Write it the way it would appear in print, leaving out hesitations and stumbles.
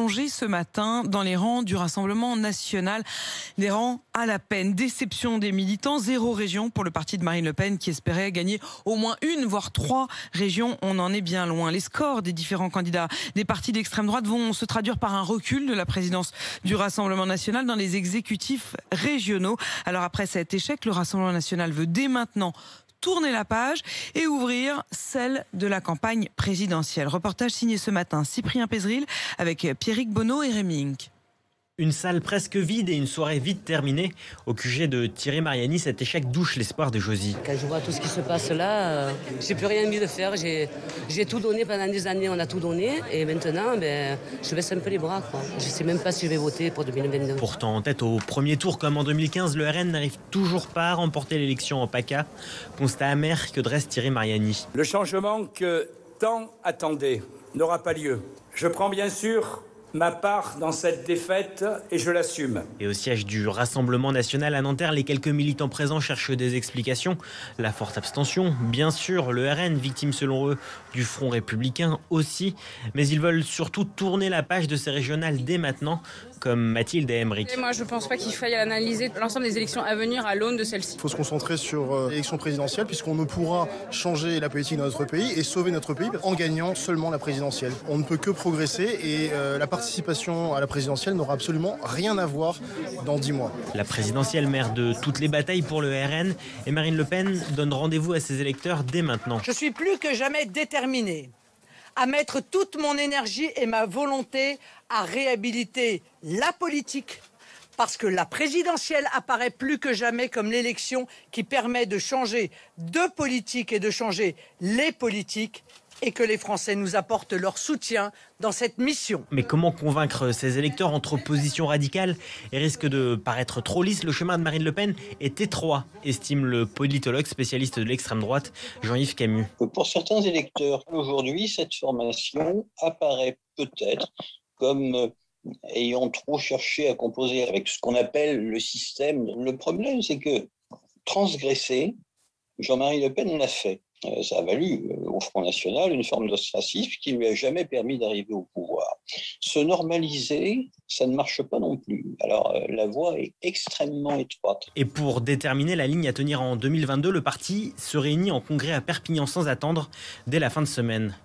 plongé ce matin dans les rangs du Rassemblement national. Des rangs à la peine. Déception des militants, 0 région pour le parti de Marine Le Pen qui espérait gagner au moins 1, voire 3 régions. On en est bien loin. Les scores des différents candidats des partis d'extrême droite vont se traduire par un recul de la présidence du Rassemblement national dans les exécutifs régionaux. Alors après cet échec, le Rassemblement national veut dès maintenant tourner la page et ouvrir celle de la campagne présidentielle. Reportage signé ce matin Cyprien Pézeril avec Pierrick Bonneau et Rémi Inc. Une salle presque vide et une soirée vite terminée. Au QG de Thierry Mariani, cet échec douche l'espoir de Josy. Quand je vois tout ce qui se passe là, j'ai plus rien envie de faire. J'ai tout donné pendant des années, on a tout donné. Et maintenant, je baisse un peu les bras, quoi. Je ne sais même pas si je vais voter pour 2022. Pourtant, en tête au premier tour comme en 2015, le RN n'arrive toujours pas à remporter l'élection en PACA. Constat amer que dresse Thierry Mariani. Le changement que tant attendaient n'aura pas lieu. Je prends bien sûr ma part dans cette défaite et je l'assume. Et au siège du Rassemblement national à Nanterre, les quelques militants présents cherchent des explications. La forte abstention, bien sûr, le RN, victime selon eux du Front républicain aussi. Mais ils veulent surtout tourner la page de ces régionales dès maintenant, comme Mathilde et Emmerich. Moi, je ne pense pas qu'il faille analyser l'ensemble des élections à venir à l'aune de celle-ci. Il faut se concentrer sur l'élection présidentielle puisqu'on ne pourra changer la politique dans notre pays et sauver notre pays en gagnant seulement la présidentielle. On ne peut que progresser et la participation à la présidentielle n'aura absolument rien à voir dans 10 mois. La présidentielle, mère de toutes les batailles pour le RN, et Marine Le Pen donne rendez-vous à ses électeurs dès maintenant. Je suis plus que jamais déterminée à mettre toute mon énergie et ma volonté à réhabiliter la politique, parce que la présidentielle apparaît plus que jamais comme l'élection qui permet de changer de politique et de changer les politiques, et que les Français nous apportent leur soutien dans cette mission. Mais comment convaincre ces électeurs entre positions radicales et risque de paraître trop lisse? Le chemin de Marine Le Pen est étroit, estime le politologue spécialiste de l'extrême droite, Jean-Yves Camus. Pour certains électeurs, aujourd'hui, cette formation apparaît peut-être comme ayant trop cherché à composer avec ce qu'on appelle le système. Le problème, c'est que transgresser, Jean-Marie Le Pen l'a fait. Ça a valu au Front National une forme d'ostracisme qui ne lui a jamais permis d'arriver au pouvoir. Se normaliser, ça ne marche pas non plus. Alors la voie est extrêmement étroite. Et pour déterminer la ligne à tenir en 2022, le parti se réunit en congrès à Perpignan sans attendre dès la fin de semaine.